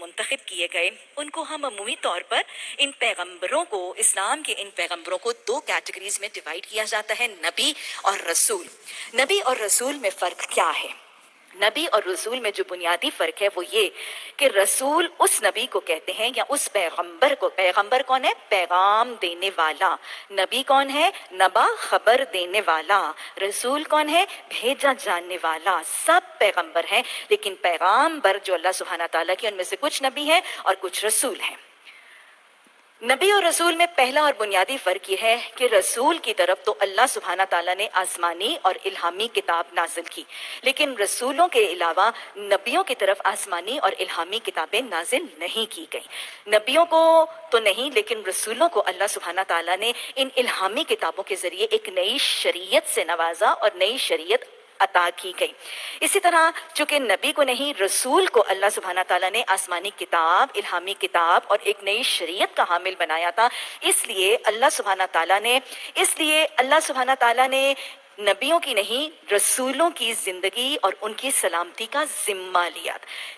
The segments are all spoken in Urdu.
منتخب کیے گئے ان کو ہم عمومی طور پر ان پیغمبروں کو، اسلام کے ان پیغمبروں کو دو کیٹیگریز میں ڈیوائیڈ کیا جاتا ہے، نبی اور رسول۔ نبی اور رسول میں فرق کیا ہے؟ نبی اور رسول میں جو بنیادی فرق ہے وہ یہ کہ رسول اس نبی کو کہتے ہیں یا اس پیغمبر کو، پیغمبر کون ہے؟ پیغام دینے والا۔ نبی کون ہے؟ نبا، خبر دینے والا۔ رسول کون ہے؟ بھیجا جانے والا۔ سب پیغمبر ہیں لیکن پیغامبر جو اللہ سبحانہ تعالیٰ کی، ان میں سے کچھ نبی ہیں اور کچھ رسول ہیں۔ نبی اور رسول میں پہلا اور بنیادی فرق یہ ہے کہ رسول کی طرف تو اللہ سبحانہ تعالیٰ نے آسمانی اور الہامی کتاب نازل کی، لیکن رسولوں کے علاوہ نبیوں کی طرف آسمانی اور الہامی کتابیں نازل نہیں کی گئیں۔ نبیوں کو تو نہیں لیکن رسولوں کو اللہ سبحانہ تعالیٰ نے ان الہامی کتابوں کے ذریعے ایک نئی شریعت سے نوازا اور نئی شریعت عطا کی گئی۔ اسی طرح چونکہ نبی کو نہیں، رسول کو اللہ سبحانہ تعالیٰ نے آسمانی کتاب، الہامی کتاب اور ایک نئی شریعت کا حامل بنایا تھا، اس لیے اللہ سبحانہ تعالیٰ نے نبیوں کی نہیں رسولوں کی زندگی اور ان کی سلامتی کا ذمہ لیا۔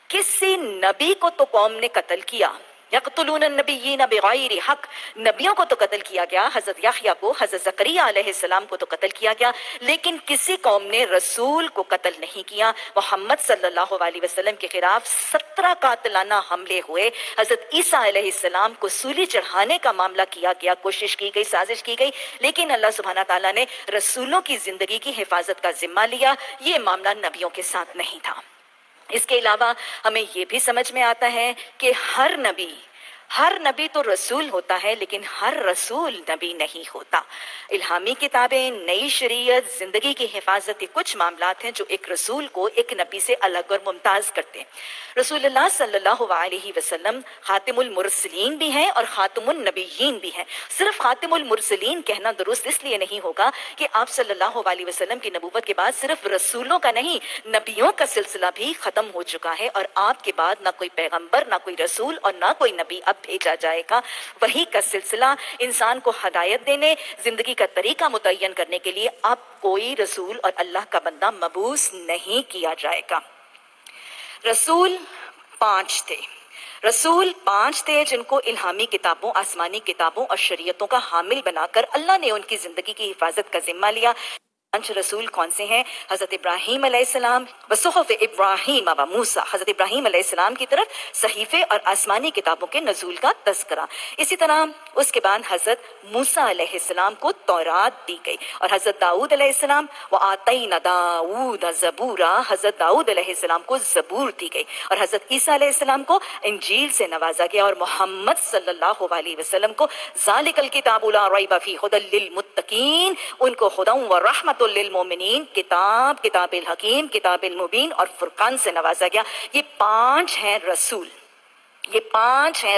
کسی نبی کو تو قوم نے قتل کیا، یقتلون النبیین بغیر حق، نبیوں کو تو قتل کیا گیا، حضرت یحییٰ کو، حضرت زکریہ علیہ السلام کو تو قتل کیا گیا، لیکن کسی قوم نے رسول کو قتل نہیں کیا۔ محمد صلی اللہ علیہ وسلم کے خلاف 17 قاتلانہ حملے ہوئے، حضرت عیسیٰ علیہ السلام کو سولی چڑھانے کا معاملہ کیا گیا، کوشش کی گئی، سازش کی گئی، لیکن اللہ سبحانہ تعالیٰ نے رسولوں کی زندگی کی حفاظت کا ذمہ لیا۔ یہ معاملہ نبیوں کے ساتھ نہیں تھا۔ اس کے علاوہ ہمیں یہ بھی سمجھ میں آتا ہے کہ ہر نبی تو رسول ہوتا ہے لیکن ہر رسول نبی نہیں ہوتا۔ الہامی کتابیں، نئی شریعت، زندگی کی حفاظت، یہ کچھ معاملات ہیں جو ایک رسول کو ایک نبی سے الگ اور ممتاز کرتے ہیں۔ رسول اللہ صلی اللہ علیہ وسلم خاتم المرسلین بھی ہیں اور خاتم النبیین بھی ہیں۔ صرف خاتم المرسلین کہنا درست اس لیے نہیں ہوگا کہ آپ صلی اللہ علیہ وسلم کی نبوت کے بعد صرف رسولوں کا نہیں، نبیوں کا سلسلہ بھی ختم ہو چکا ہے، اور آپ کے بعد نہ کوئی پیغمبر، نہ کوئی رسول اور نہ کوئی نبی اب بھیجا جائے گا۔ وہی کا سلسلہ انسان کو ہدایت دینے، زندگی کا طریقہ متعین کرنے کے لیے اب کوئی رسول اور اللہ کا بندہ مبعوث نہیں کیا جائے گا۔ رسول 5 تھے جن کو الہامی کتابوں، آسمانی کتابوں اور شریعتوں کا حامل بنا کر اللہ نے ان کی زندگی کی حفاظت کا ذمہ لیا۔ 5 رسول کون سے ہیں؟ حضرت ابراہیم علیہ السلام، بصحف ابراہیم و موسیٰ، حضرت ابراہیم علیہ السلام کی طرف صحیفے اور آسمانی کتابوں کے نزول کا تذکرہ۔ اسی طرح اس کے بعد حضرت موسیٰ علیہ السلام کو تورات دی گئی، اور حضرت داؤد علیہ السلام وآتینا داؤد زبورا، حضرت داؤد علیہ السلام کو زبور دی گئی، اور حضرت عیسیٰ علیہ السلام کو انجیل سے نوازا گیا، اور محمد صلی اللہ علیہ وسلم کو ذالک الکتاب لا ریب فیہ ھدی للمتقین، ان کو ہدی و رحمت للمؤمنین، کتاب الحکیم، کتاب المبین اور فرقان سے نوازا گیا۔ یہ 5 ہیں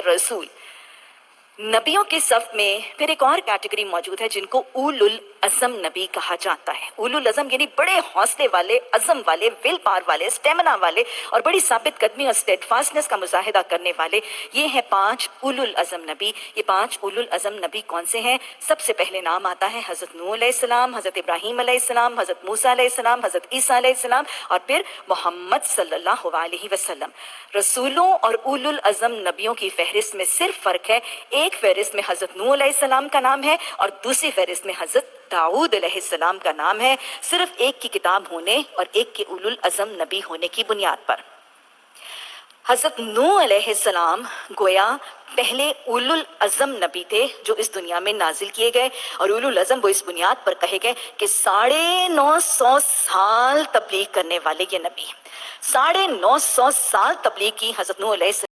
رسول۔ نبیوں کے صف میں پھر ایک اور کیٹیگری موجود ہے جن کو اولو العزم نبی کہا جاتا ہے۔ اولو العزم یعنی بڑے حوصلے والے، عزم والے، ول پاور والے، اسٹیمنا والے اور بڑی ثابت قدمی اور اسٹیڈ فاسٹنس کا مظاہرہ کرنے والے۔ یہ ہیں 5 اولو العزم نبی۔ یہ 5 اولو العزم نبی کون سے ہیں؟ سب سے پہلے نام آتا ہے حضرت نوح علیہ السلام، حضرت ابراہیم علیہ السلام، حضرت موسیٰ علیہ السلام، حضرت عیسیٰ علیہ السلام اور پھر محمد صلی اللہ علیہ وسلم۔ رسولوں اور اولو العزم نبیوں کی فہرست میں صرف فرق ہے، ایک فہرست میں حضرت نوح علیہ السلام کا نام ہے اور دوسری فہرست میں حضرت داؤد علیہ السلام کا نام ہے، صرف ایک کی کتاب ہونے اور ایک کے اولو العزم نبی ہونے کی بنیاد پر۔ حضرت نوح علیہ السلام گویا پہلے اولو العزم نبی تھے جو اس دنیا میں نازل کیے گئے، اور اولو العزم وہ اس بنیاد پر کہے گئے کہ 950 سال تبلیغ کرنے والے یہ نبی، 950 سال تبلیغ کی حضرت نوح علیہ السلام